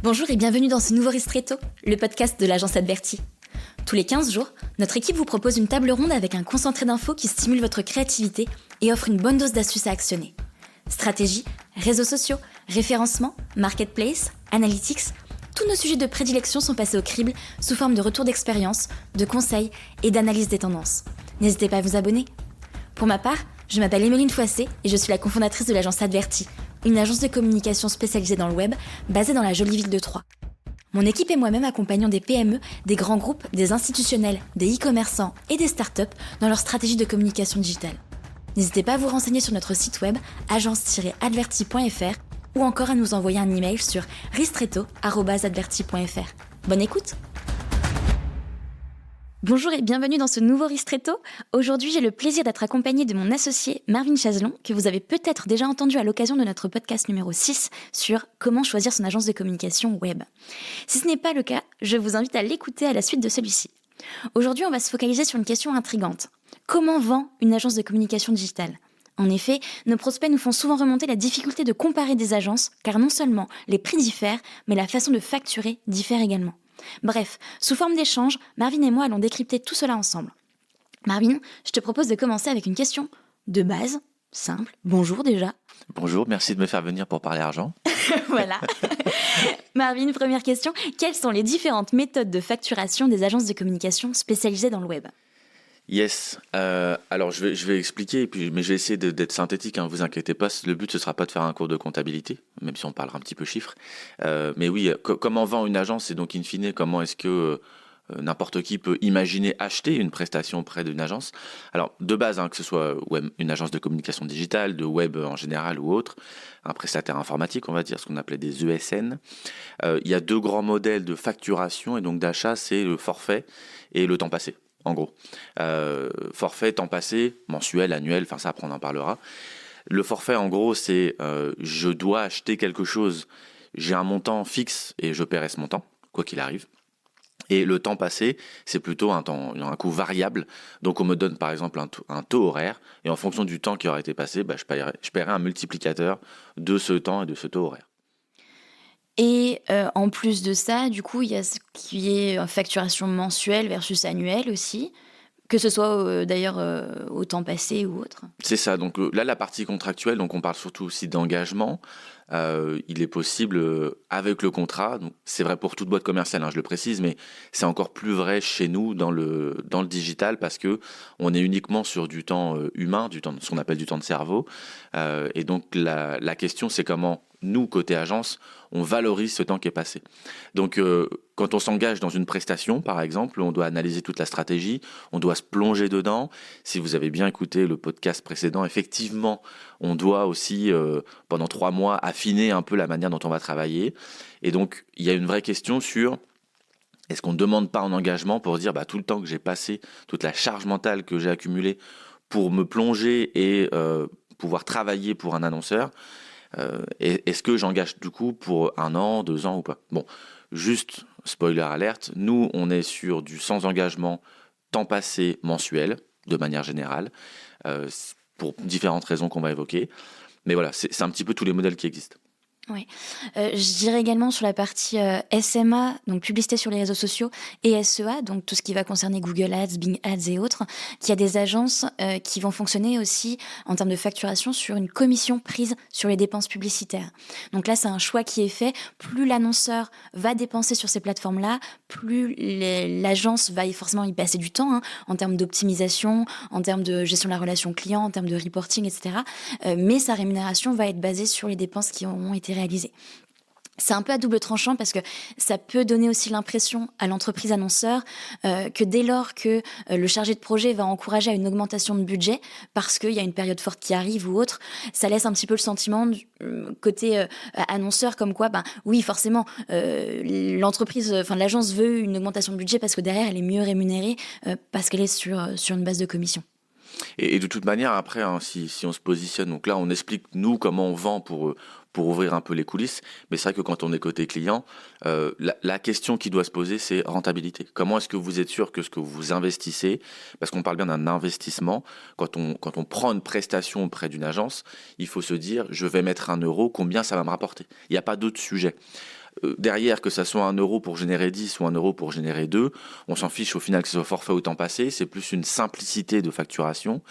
Bonjour et bienvenue dans ce nouveau Ristretto, le podcast de l'agence Adverti. Tous les 15 jours, notre équipe vous propose une table ronde avec un concentré d'infos qui stimule votre créativité et offre une bonne dose d'astuces à actionner. Stratégie, réseaux sociaux, référencement, marketplace, analytics, tous nos sujets de prédilection sont passés au crible sous forme de retours d'expérience, de conseils et d'analyse des tendances. N'hésitez pas à vous abonner. Pour ma part, je m'appelle Emeline Foissé et je suis la cofondatrice de l'agence Adverti, une agence de communication spécialisée dans le web, basée dans la jolie ville de Troyes. Mon équipe et moi-même accompagnons des PME, des grands groupes, des institutionnels, des e-commerçants et des startups dans leur stratégie de communication digitale. N'hésitez pas à vous renseigner sur notre site web agence-adverti.fr ou encore à nous envoyer un email sur ristretto@adverti.fr. Bonne écoute! Bonjour et bienvenue dans ce nouveau Ristretto. Aujourd'hui, j'ai le plaisir d'être accompagnée de mon associé Marvin Chazelon, que vous avez peut-être déjà entendu à l'occasion de notre podcast numéro 6 sur comment choisir son agence de communication web. Si ce n'est pas le cas, je vous invite à l'écouter à la suite de celui-ci. Aujourd'hui, on va se focaliser sur une question intrigante. Comment vend une agence de communication digitale ? En effet, nos prospects nous font souvent remonter la difficulté de comparer des agences, car non seulement les prix diffèrent, mais la façon de facturer diffère également. Bref, sous forme d'échange, Marvin et moi allons décrypter tout cela ensemble. Marvin, je te propose de commencer avec une question de base, simple. Bonjour déjà. Bonjour, merci de me faire venir pour parler argent. Voilà. Marvin, première question. Quelles sont les différentes méthodes de facturation des agences de communication spécialisées dans le web ? Yes, alors je vais expliquer, mais je vais essayer d'être synthétique, hein, vous inquiétez pas, le but ce sera pas de faire un cours de comptabilité, même si on parlera un petit peu chiffres. Mais oui, comment vend une agence et donc in fine, comment est-ce que n'importe qui peut imaginer acheter une prestation auprès d'une agence. Alors de base, hein, que ce soit une agence de communication digitale, de web en général ou autre, un prestataire informatique, on va dire, ce qu'on appelait des ESN. Il y a deux grands modèles de facturation et donc d'achat, c'est le forfait et le temps passé. En gros, forfait, temps passé, mensuel, annuel, enfin ça après on en parlera. Le forfait en gros c'est je dois acheter quelque chose, j'ai un montant fixe et je paierai ce montant, quoi qu'il arrive. Et le temps passé, c'est plutôt un coût variable. Donc on me donne par exemple un taux horaire et en fonction du temps qui aura été passé, je paierai un multiplicateur de ce temps et de ce taux horaire. Et en plus de ça, du coup, il y a ce qui est facturation mensuelle versus annuelle aussi, que ce soit d'ailleurs au temps passé ou autre. C'est ça, donc là la partie contractuelle, donc on parle surtout aussi d'engagement. Il est possible avec le contrat, donc c'est vrai pour toute boîte commerciale, hein, je le précise, mais c'est encore plus vrai chez nous dans le digital parce que on est uniquement sur du temps humain, ce qu'on appelle du temps de cerveau. Et donc la question c'est comment nous, côté agence, on valorise ce temps qui est passé. Donc, quand on s'engage dans une prestation, par exemple, on doit analyser toute la stratégie, on doit se plonger dedans. Si vous avez bien écouté le podcast précédent, effectivement, on doit aussi, pendant 3 mois, affiner un peu la manière dont on va travailler. Et donc, il y a une vraie question sur est-ce qu'on ne demande pas en engagement pour dire tout le temps que j'ai passé, toute la charge mentale que j'ai accumulée pour me plonger et pouvoir travailler pour un annonceur, est-ce que j'engage du coup pour 1 an, 2 ans ou pas ? Bon, juste spoiler alerte, nous on est sur du sans engagement, temps passé mensuel, de manière générale, pour différentes raisons qu'on va évoquer. Mais voilà, c'est un petit peu tous les modèles qui existent. Oui. Je dirais également sur la partie SMA, donc publicité sur les réseaux sociaux, et SEA, donc tout ce qui va concerner Google Ads, Bing Ads et autres, qu'il y a des agences qui vont fonctionner aussi en termes de facturation sur une commission prise sur les dépenses publicitaires. Donc là, c'est un choix qui est fait. Plus l'annonceur va dépenser sur ces plateformes-là, plus l'agence va forcément y passer du temps, hein, en termes d'optimisation, en termes de gestion de la relation client, en termes de reporting, etc. Mais sa rémunération va être basée sur les dépenses qui ont été réalisées. C'est un peu à double tranchant parce que ça peut donner aussi l'impression à l'entreprise annonceur que dès lors que le chargé de projet va encourager à une augmentation de budget parce qu'il y a une période forte qui arrive ou autre, ça laisse un petit peu le sentiment du côté annonceur comme quoi, oui, forcément, l'agence veut une augmentation de budget parce que derrière, elle est mieux rémunérée parce qu'elle est sur une base de commission. Et de toute manière, après, hein, si on se positionne, donc là, on explique, nous, comment on vend pour ouvrir un peu les coulisses. Mais c'est vrai que quand on est côté client, la question qui doit se poser, c'est rentabilité. Comment est-ce que vous êtes sûr que ce que vous investissez, parce qu'on parle bien d'un investissement, quand on prend une prestation auprès d'une agence, il faut se dire, je vais mettre 1 euro, combien ça va me rapporter ? Il n'y a pas d'autre sujet. derrière, que ça soit 1 euro pour générer 10 ou 1 euro pour générer 2, on s'en fiche au final que ce soit forfait ou temps passé, c'est plus une simplicité de facturation.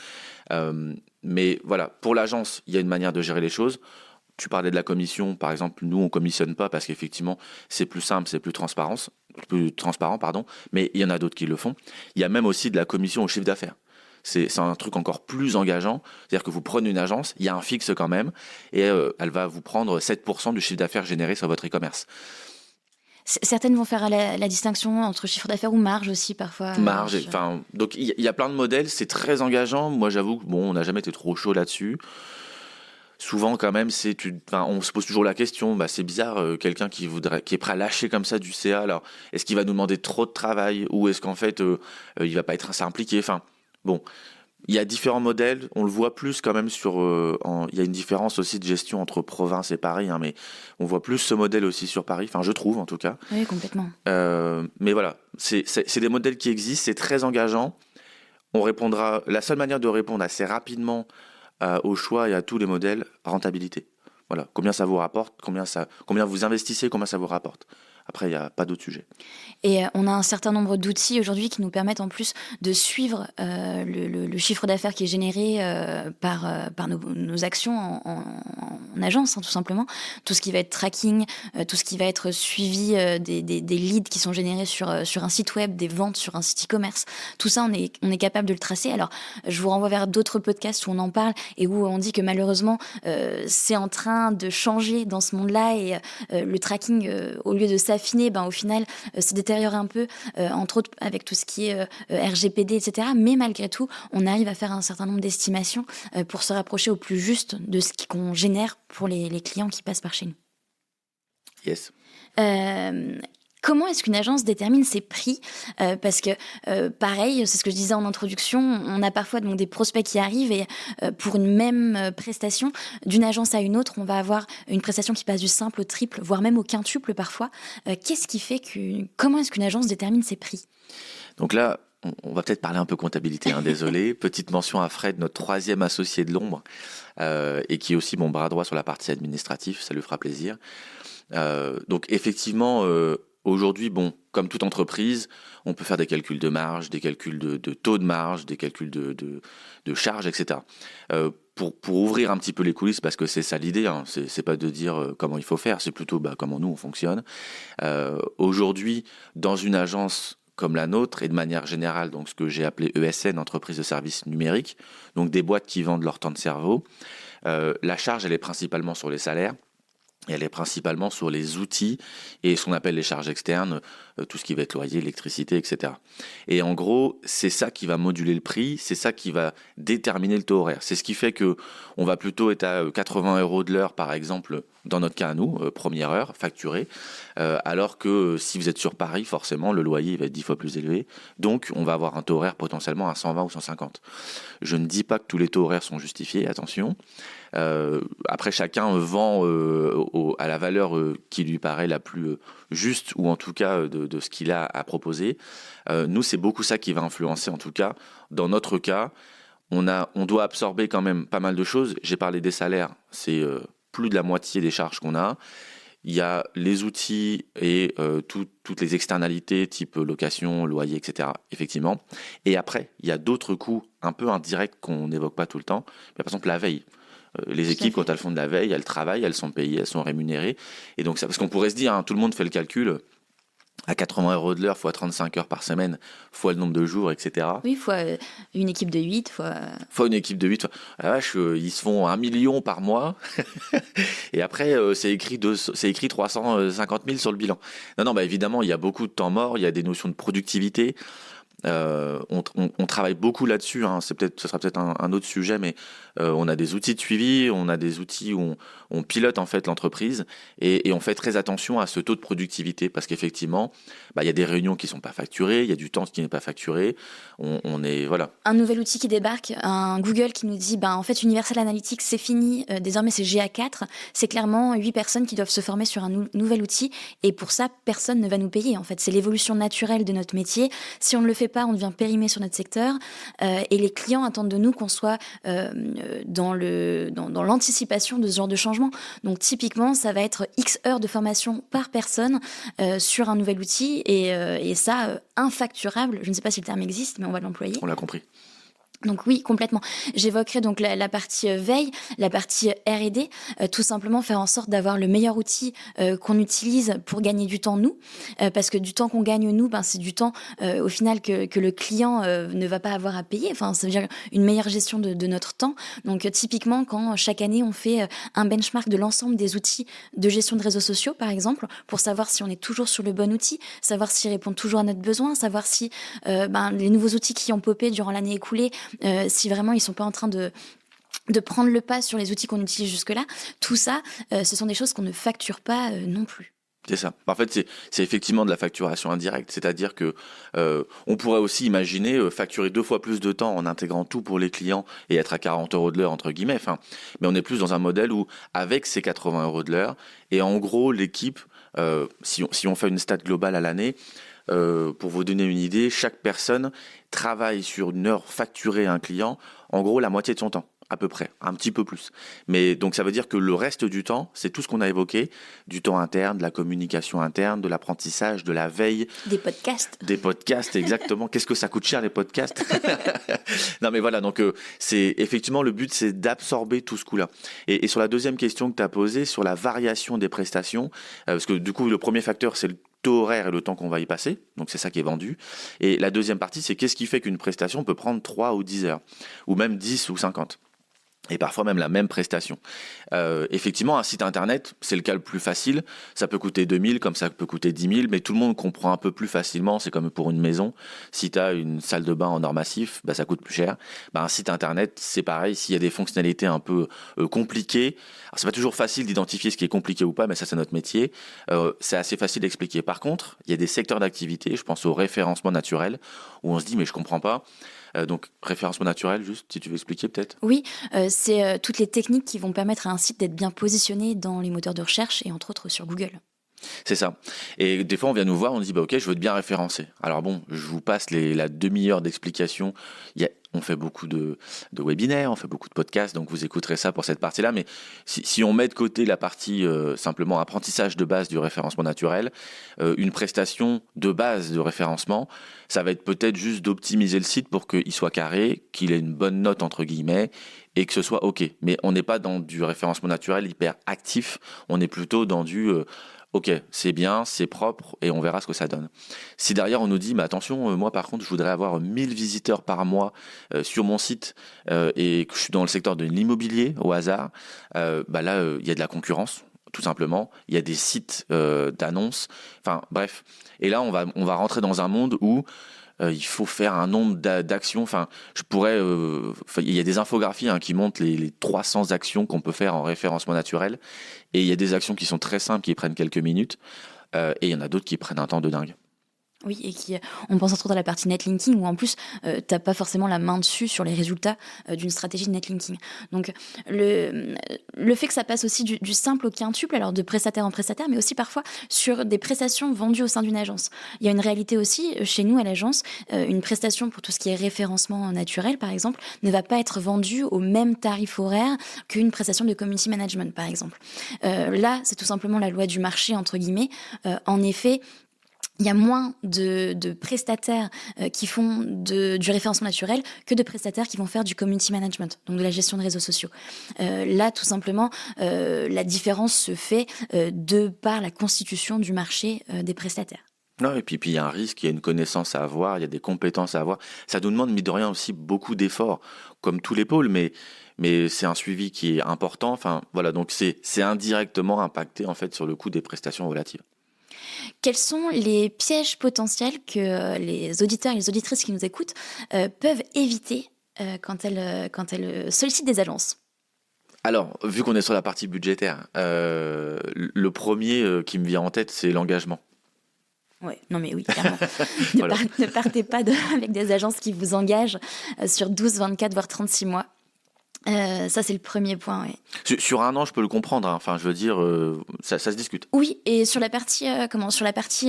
Mais voilà, pour l'agence, il y a une manière de gérer les choses. Tu parlais de la commission, par exemple, nous on commissionne pas parce qu'effectivement c'est plus simple, c'est plus transparent, pardon, mais il y en a d'autres qui le font. Il y a même aussi de la commission au chiffre d'affaires. C'est un truc encore plus engageant, c'est-à-dire que vous prenez une agence, il y a un fixe quand même, et elle va vous prendre 7% du chiffre d'affaires généré sur votre e-commerce. Certaines vont faire la distinction entre chiffre d'affaires ou marge aussi parfois. Marge, donc il y a plein de modèles, c'est très engageant. Moi j'avoue que on n'a jamais été trop chaud là-dessus. Souvent quand même, on se pose toujours la question, c'est bizarre, quelqu'un qui est prêt à lâcher comme ça du CA, alors est-ce qu'il va nous demander trop de travail ou est-ce qu'en fait il va pas être assez impliqué. Bon, il y a différents modèles, on le voit plus quand même il y a une différence aussi de gestion entre province et Paris, mais on voit plus ce modèle aussi sur Paris, je trouve en tout cas. Oui, complètement. Mais voilà, c'est des modèles qui existent, c'est très engageant. La seule manière de répondre assez rapidement au choix et à tous les modèles, rentabilité. Voilà, combien ça vous rapporte, combien vous investissez, combien ça vous rapporte. Après, il n'y a pas d'autre sujet. Et on a un certain nombre d'outils aujourd'hui qui nous permettent en plus de suivre le chiffre d'affaires qui est généré par nos actions en agence, tout simplement. Tout ce qui va être tracking, tout ce qui va être suivi des leads qui sont générés sur un site web, des ventes sur un site e-commerce. Tout ça, on est capable de le tracer. Alors, je vous renvoie vers d'autres podcasts où on en parle et où on dit que malheureusement, c'est en train de changer dans ce monde-là et le tracking, au lieu de s'affiner, au final, se détériore un peu, entre autres avec tout ce qui est RGPD, etc. Mais malgré tout, on arrive à faire un certain nombre d'estimations pour se rapprocher au plus juste de ce qu'on génère pour les clients qui passent par chez nous. Yes. Comment est-ce qu'une agence détermine ses prix ? Parce que, pareil, c'est ce que je disais en introduction, on a parfois des prospects qui arrivent et pour une même prestation, d'une agence à une autre, on va avoir une prestation qui passe du simple au triple, voire même au quintuple parfois. Qu'est-ce qui fait comment est-ce qu'une agence détermine ses prix ? Donc là, on va peut-être parler un peu comptabilité, désolé. Petite mention à Fred, notre 3e associé de l'ombre, et qui est aussi mon bras droit sur la partie administrative, ça lui fera plaisir. Donc effectivement... Aujourd'hui, comme toute entreprise, on peut faire des calculs de marge, des calculs de taux de marge, des calculs de charges, etc. Pour ouvrir un petit peu les coulisses, parce que c'est ça l'idée, c'est pas de dire comment il faut faire, c'est plutôt comment nous on fonctionne. Aujourd'hui, dans une agence comme la nôtre, et de manière générale, donc ce que j'ai appelé ESN, entreprise de services numériques, donc des boîtes qui vendent leur temps de cerveau, la charge, elle est principalement sur les salaires. Et elle est principalement sur les outils et ce qu'on appelle les charges externes, tout ce qui va être loyer, électricité, etc. Et en gros, c'est ça qui va moduler le prix, c'est ça qui va déterminer le taux horaire. C'est ce qui fait que on va plutôt être à 80 € de l'heure, par exemple, dans notre cas à nous, première heure, facturée, alors que si vous êtes sur Paris, forcément, le loyer va être 10 fois plus élevé. Donc, on va avoir un taux horaire potentiellement à 120 ou 150. Je ne dis pas que tous les taux horaires sont justifiés, attention. Après, chacun vend à la valeur qui lui paraît la plus juste, ou en tout cas de ce qu'il a à proposer. Nous, c'est beaucoup ça qui va influencer, en tout cas. Dans notre cas, on doit absorber quand même pas mal de choses. J'ai parlé des salaires, c'est plus de la moitié des charges qu'on a. Il y a les outils et toutes les externalités type location, loyer, etc. Effectivement. Et après, il y a d'autres coûts un peu indirects qu'on n'évoque pas tout le temps. Par exemple, la veille. Les équipes, quand elles font de la veille, elles travaillent, elles sont payées, elles sont rémunérées. Et donc, parce qu'on pourrait se dire, tout le monde fait le calcul, à 80 € de l'heure, fois 35 heures par semaine, fois le nombre de jours, etc. Oui, fois une équipe de 8, fois une équipe de 8. La vache, ils se font 1 million par mois. Et après, c'est écrit 350 000 sur le bilan. Non, évidemment, il y a beaucoup de temps mort, il y a des notions de productivité. On travaille beaucoup là-dessus, ce sera peut-être un autre sujet, mais on a des outils de suivi, on a des outils où on pilote en fait l'entreprise et on fait très attention à ce taux de productivité parce qu'effectivement, il y a des réunions qui sont pas facturées, il y a du temps qui n'est pas facturé. On est voilà. Un nouvel outil qui débarque, un Google qui nous dit en fait Universal Analytics c'est fini, désormais c'est GA4, c'est clairement 8 personnes qui doivent se former sur un nouvel outil et pour ça personne ne va nous payer en fait, c'est l'évolution naturelle de notre métier. Si on ne le fait fait pas, on devient périmé sur notre secteur et les clients attendent de nous qu'on soit dans l'anticipation de ce genre de changement. Donc typiquement, ça va être X heures de formation par personne sur un nouvel outil et ça, infacturable. Je ne sais pas si le terme existe, mais on va l'employer. On l'a compris. Donc oui, complètement. J'évoquerai donc la partie veille, la partie R&D, tout simplement faire en sorte d'avoir le meilleur outil qu'on utilise pour gagner du temps nous, parce que du temps qu'on gagne nous, c'est du temps au final que le client ne va pas avoir à payer. Enfin, ça veut dire une meilleure gestion de notre temps. Donc typiquement, quand chaque année on fait un benchmark de l'ensemble des outils de gestion de réseaux sociaux, par exemple, pour savoir si on est toujours sur le bon outil, savoir s'ils répondent toujours à notre besoin, savoir si les nouveaux outils qui ont popé durant l'année écoulée, si vraiment ils sont pas en train de prendre le pas sur les outils qu'on utilise jusque-là, tout ça, ce sont des choses qu'on ne facture pas non plus. C'est ça. En fait, c'est effectivement de la facturation indirecte, c'est-à-dire que on pourrait aussi imaginer facturer 2 fois plus de temps en intégrant tout pour les clients et être à 40 € de l'heure entre guillemets. Enfin, mais on est plus dans un modèle où avec ces 80 € de l'heure et en gros l'équipe, si on fait une stat globale à l'année. Pour vous donner une idée, chaque personne travaille sur une heure facturée à un client, en gros la moitié de son temps, à peu près, un petit peu plus. Mais donc ça veut dire que le reste du temps, c'est tout ce qu'on a évoqué, du temps interne, de la communication interne, de l'apprentissage, de la veille. Des podcasts. Des podcasts, exactement. Qu'est-ce que ça coûte cher les podcasts? Non mais voilà, donc c'est effectivement le but, c'est d'absorber tout ce coup-là. Et sur la deuxième question que tu as posée, sur la variation des prestations, parce que du coup le premier facteur c'est le taux horaire et le temps qu'on va y passer, donc c'est ça qui est vendu. Et la deuxième partie, c'est qu'est-ce qui fait qu'une prestation peut prendre 3 ou 10 heures, ou même 10 ou 50. Et parfois même la même prestation. Effectivement, un site internet, c'est le cas le plus facile. Ça peut coûter 2000, comme ça peut coûter 10 000, mais tout le monde comprend un peu plus facilement. C'est comme pour une maison. Si tu as une salle de bain en or massif, ça coûte plus cher. Un site internet, c'est pareil. S'il y a des fonctionnalités un peu compliquées, alors c'est pas toujours facile d'identifier ce qui est compliqué ou pas, mais ça c'est notre métier. C'est assez facile d'expliquer. Par contre, il y a des secteurs d'activité, je pense au référencement naturel, où on se dit mais je comprends pas. Donc, référencement naturel, juste, si tu veux expliquer peut-être. Oui, c'est toutes les techniques qui vont permettre à un site d'être bien positionné dans les moteurs de recherche et entre autres sur Google. C'est ça. Et des fois, on vient nous voir, on dit ok, je veux te bien référencer. Alors bon, je vous passe la demi-heure d'explication. On fait beaucoup de webinaires, on fait beaucoup de podcasts, donc vous écouterez ça pour cette partie-là. Mais si on met de côté la partie simplement apprentissage de base du référencement naturel, une prestation de base de référencement, ça va être peut-être juste d'optimiser le site pour qu'il soit carré, qu'il ait une bonne note entre guillemets et que ce soit ok. Mais on n'est pas dans du référencement naturel hyper actif, on est plutôt dans du ok, c'est bien, c'est propre et on verra ce que ça donne. Si derrière on nous dit, mais attention, moi par contre je voudrais avoir 1000 visiteurs par mois sur mon site et que je suis dans le secteur de l'immobilier au hasard, là il y a de la concurrence. Tout simplement, il y a des sites d'annonces, enfin bref. Et là on va rentrer dans un monde où il faut faire un nombre d'actions. Enfin, il y a des infographies qui montrent les 300 actions qu'on peut faire en référencement naturel. Et il y a des actions qui sont très simples, qui prennent quelques minutes. Et il y en a d'autres qui prennent un temps de dingue. Oui, et on pense entre autres à la partie netlinking où en plus, t'as pas forcément la main dessus sur les résultats d'une stratégie de netlinking. Donc, le fait que ça passe aussi du simple au quintuple, alors de prestataire en prestataire, mais aussi parfois sur des prestations vendues au sein d'une agence. Il y a une réalité aussi, chez nous à l'agence, une prestation pour tout ce qui est référencement naturel, par exemple, ne va pas être vendue au même tarif horaire qu'une prestation de community management, par exemple. Là, c'est tout simplement la loi du marché, entre guillemets. En effet, il y a moins de prestataires qui font du référencement naturel que de prestataires qui vont faire du community management, donc de la gestion de réseaux sociaux. Là, tout simplement, la différence se fait de par la constitution du marché des prestataires. Non, et puis il y a un risque, il y a une connaissance à avoir, il y a des compétences à avoir. Ça nous demande, mine de rien, aussi beaucoup d'efforts, comme tous les pôles, mais c'est un suivi qui est important. Enfin, voilà, donc c'est indirectement impacté en fait sur le coût des prestations relatives. Quels sont les pièges potentiels que les auditeurs et les auditrices qui nous écoutent peuvent éviter quand elles sollicitent des agences ? Alors, vu qu'on est sur la partie budgétaire, le premier qui me vient en tête, c'est l'engagement. Ouais, non mais oui, clairement. Voilà. Ne partez pas avec des agences qui vous engagent sur 12, 24, voire 36 mois. Ça, c'est le premier point, oui. Sur un an, je peux le comprendre, hein. Enfin, je veux dire, ça se discute. Oui, et sur la partie,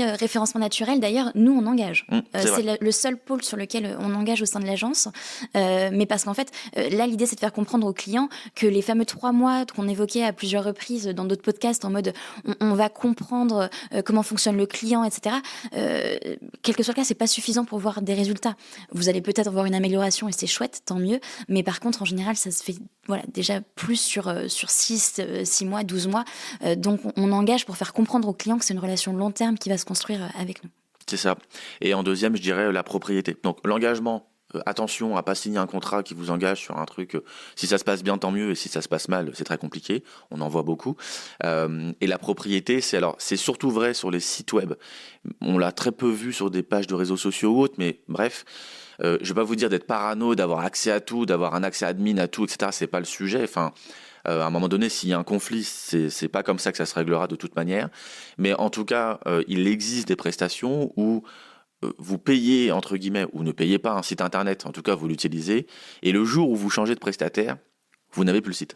référencement naturel, d'ailleurs, nous, on engage. C'est C'est vrai. le seul pôle sur lequel on engage au sein de l'agence. Mais parce qu'en fait, là, l'idée, c'est de faire comprendre aux clients que les fameux 3 mois qu'on évoquait à plusieurs reprises dans d'autres podcasts, en mode on va comprendre comment fonctionne le client, etc. Quel que soit le cas, c'est pas suffisant pour voir des résultats. Vous allez peut-être voir une amélioration et c'est chouette, tant mieux. Mais par contre, en général, ça se fait déjà plus sur 6 mois, 12 mois. Donc, on engage pour faire comprendre aux clients que c'est une relation long terme qui va se construire avec nous. C'est ça. Et en deuxième, je dirais la propriété. Donc l'engagement, attention à pas signer un contrat qui vous engage sur un truc. Si ça se passe bien, tant mieux. Et si ça se passe mal, c'est très compliqué. On en voit beaucoup. Et la propriété, c'est surtout vrai sur les sites web. On l'a très peu vu sur des pages de réseaux sociaux ou autres, mais bref. Je vais pas vous dire d'être parano, d'avoir accès à tout, d'avoir un accès admin à tout, etc. C'est pas le sujet. Enfin, à un moment donné, s'il y a un conflit, c'est pas comme ça que ça se réglera de toute manière. Mais en tout cas, il existe des prestations où vous payez, entre guillemets, ou ne payez pas un site internet, en tout cas vous l'utilisez, et le jour où vous changez de prestataire, vous n'avez plus le site.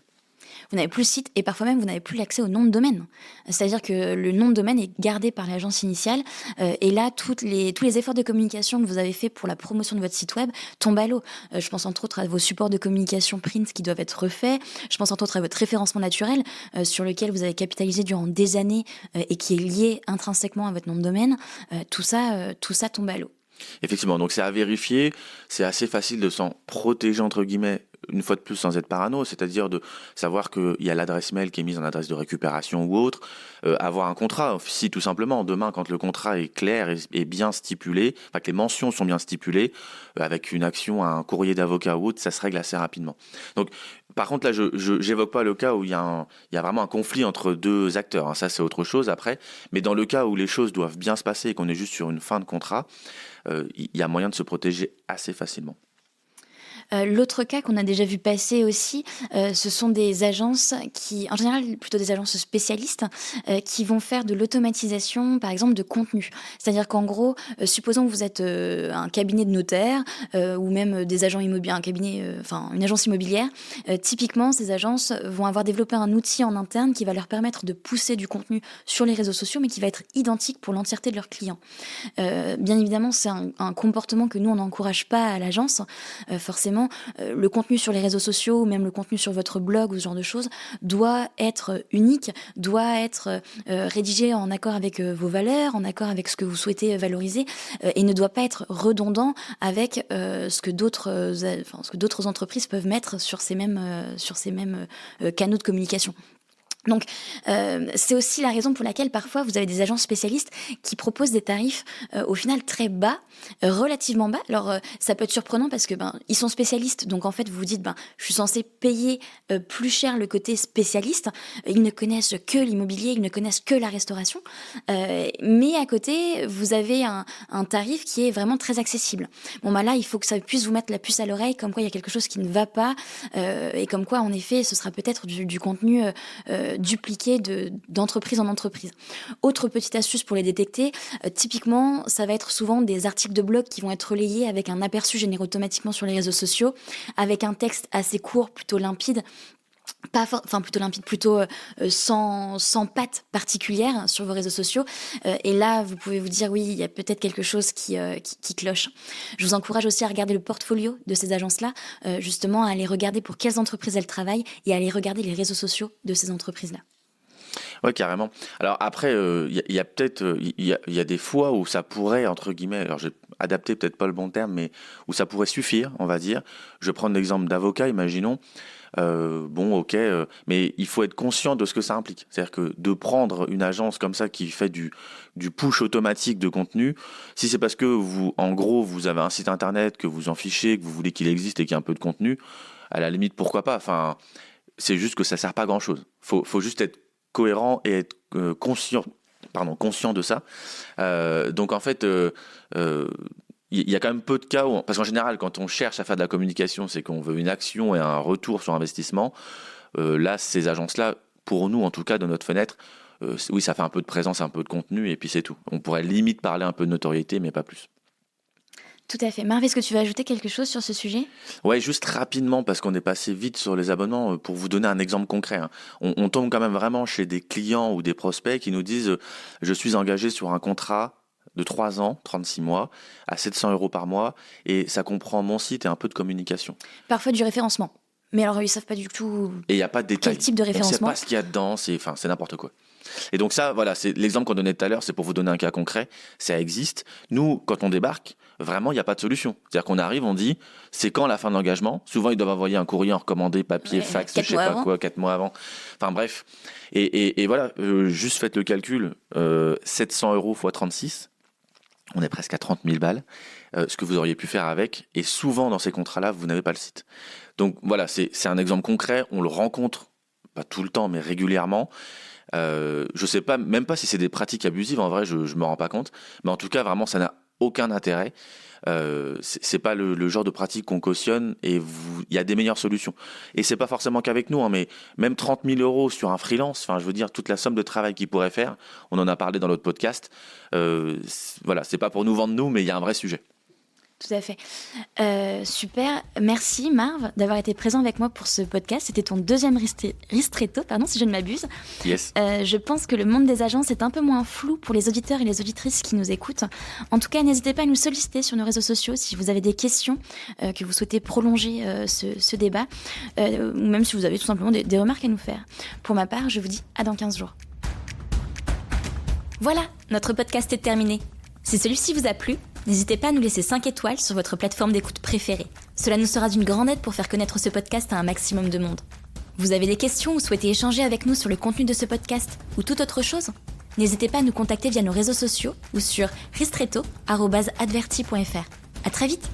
Vous n'avez plus le site et parfois même vous n'avez plus l'accès au nom de domaine. C'est-à-dire que le nom de domaine est gardé par l'agence initiale et là, tous les efforts de communication que vous avez fait pour la promotion de votre site web tombent à l'eau. Je pense entre autres à vos supports de communication print qui doivent être refaits. Je pense entre autres à votre référencement naturel sur lequel vous avez capitalisé durant des années et qui est lié intrinsèquement à votre nom de domaine. Tout ça tombe à l'eau. Effectivement, donc c'est à vérifier, c'est assez facile de s'en protéger, entre guillemets, une fois de plus sans être parano, c'est-à-dire de savoir qu'il y a l'adresse mail qui est mise en adresse de récupération ou autre, avoir un contrat, si tout simplement, demain quand le contrat est clair et bien stipulé, enfin que les mentions sont bien stipulées, avec une action, un courrier d'avocat ou autre, ça se règle assez rapidement. Donc, par contre, là, je j'évoque pas le cas où il y a vraiment un conflit entre deux acteurs, hein, ça c'est autre chose après, mais dans le cas où les choses doivent bien se passer et qu'on est juste sur une fin de contrat, il y a moyen de se protéger assez facilement. L'autre cas qu'on a déjà vu passer aussi, ce sont des agences qui, en général, plutôt des agences spécialistes, qui vont faire de l'automatisation, par exemple, de contenu. C'est-à-dire qu'en gros, supposons que vous êtes un cabinet de notaire ou même des agents immobiliers, une agence immobilière. Typiquement, ces agences vont avoir développé un outil en interne qui va leur permettre de pousser du contenu sur les réseaux sociaux, mais qui va être identique pour l'entièreté de leurs clients. Bien évidemment, c'est un comportement que nous, on n'encourage pas à l'agence, forcément. Le contenu sur les réseaux sociaux ou même le contenu sur votre blog ou ce genre de choses doit être unique, doit être rédigé en accord avec vos valeurs, en accord avec ce que vous souhaitez valoriser et ne doit pas être redondant avec ce que d'autres entreprises peuvent mettre sur ces mêmes canaux de communication. Donc, c'est aussi la raison pour laquelle parfois vous avez des agences spécialistes qui proposent des tarifs au final très bas, relativement bas. Alors, ça peut être surprenant parce que ils sont spécialistes, donc en fait vous vous dites je suis censé payer plus cher le côté spécialiste. Ils ne connaissent que l'immobilier, ils ne connaissent que la restauration, mais à côté vous avez un tarif qui est vraiment très accessible. Bon là, il faut que ça puisse vous mettre la puce à l'oreille, comme quoi il y a quelque chose qui ne va pas et comme quoi en effet ce sera peut-être du contenu dupliqué d'entreprise en entreprise. Autre petite astuce pour les détecter, typiquement, ça va être souvent des articles de blog qui vont être relayés avec un aperçu généré automatiquement sur les réseaux sociaux, avec un texte assez court, plutôt limpide, plutôt sans patte particulière sur vos réseaux sociaux. Et là, vous pouvez vous dire, oui, il y a peut-être quelque chose qui cloche. Je vous encourage aussi à regarder le portfolio de ces agences-là, justement à aller regarder pour quelles entreprises elles travaillent et à aller regarder les réseaux sociaux de ces entreprises-là. Ouais, carrément. Alors après, il y a peut-être, il y a des fois où ça pourrait, entre guillemets, alors j'ai adapté peut-être pas le bon terme, mais où ça pourrait suffire, on va dire. Je vais prendre l'exemple d'avocat, imaginons. Mais il faut être conscient de ce que ça implique. C'est-à-dire que de prendre une agence comme ça qui fait du push automatique de contenu, si c'est parce que vous avez un site internet, que vous en fichez, que vous voulez qu'il existe et qu'il y ait un peu de contenu, à la limite, pourquoi pas. Enfin, c'est juste que ça sert pas à grand-chose. Faut juste être cohérent et être conscient de ça. Donc en fait, il y a quand même peu de cas parce qu'en général, quand on cherche à faire de la communication, c'est qu'on veut une action et un retour sur investissement. Là, ces agences-là, pour nous, en tout cas, de notre fenêtre, oui, ça fait un peu de présence, un peu de contenu, et puis c'est tout. On pourrait limite parler un peu de notoriété, mais pas plus. Tout à fait. Marv, est-ce que tu veux ajouter quelque chose sur ce sujet ? Ouais, juste rapidement, parce qu'on est passé vite sur les abonnements, pour vous donner un exemple concret. On tombe quand même vraiment chez des clients ou des prospects qui nous disent je suis engagé sur un contrat de 3 ans, 36 mois, à 700 € par mois, et ça comprend mon site et un peu de communication. Parfois du référencement. Mais alors, ils ne savent pas du tout Et il n'y a pas de détails. quel type de référencement. On ne sait pas ce qu'il y a dedans, c'est n'importe quoi. Et donc ça, voilà, c'est l'exemple qu'on donnait tout à l'heure, c'est pour vous donner un cas concret, ça existe. Nous, quand on débarque, vraiment, il n'y a pas de solution. C'est-à-dire qu'on arrive, on dit, c'est quand la fin de l'engagement ? Souvent, ils doivent envoyer un courrier en recommandé, papier, fax, je sais pas quoi, 4 mois avant. Enfin bref. Et voilà, juste faites le calcul, 700 € x 36, on est presque à 30 000 balles, ce que vous auriez pu faire avec. Et souvent, dans ces contrats-là, vous n'avez pas le site. Donc voilà, c'est un exemple concret, on le rencontre, pas tout le temps, mais régulièrement. Je sais pas, même pas si c'est des pratiques abusives, en vrai, je me rends pas compte. Mais en tout cas, vraiment, ça n'a aucun intérêt. C'est pas le genre de pratique qu'on cautionne, et il y a des meilleures solutions. Et c'est pas forcément qu'avec nous, mais même 30 000 € sur un freelance, enfin, je veux dire, toute la somme de travail qu'il pourrait faire, on en a parlé dans l'autre podcast. Voilà, c'est pas pour nous vendre nous, mais il y a un vrai sujet. Tout à fait. Super. Merci Marv d'avoir été présent avec moi pour ce podcast. C'était ton deuxième ristretto, si je ne m'abuse. Yes. Je pense que le monde des agences est un peu moins flou pour les auditeurs et les auditrices qui nous écoutent. En tout cas, n'hésitez pas à nous solliciter sur nos réseaux sociaux si vous avez des questions, que vous souhaitez prolonger ce débat, ou même si vous avez tout simplement des remarques à nous faire. Pour ma part, je vous dis à dans 15 jours. Voilà, notre podcast est terminé. Si celui-ci vous a plu, n'hésitez pas à nous laisser 5 étoiles sur votre plateforme d'écoute préférée. Cela nous sera d'une grande aide pour faire connaître ce podcast à un maximum de monde. Vous avez des questions ou souhaitez échanger avec nous sur le contenu de ce podcast ou toute autre chose ? N'hésitez pas à nous contacter via nos réseaux sociaux ou sur ristretto@adverti.fr. À très vite.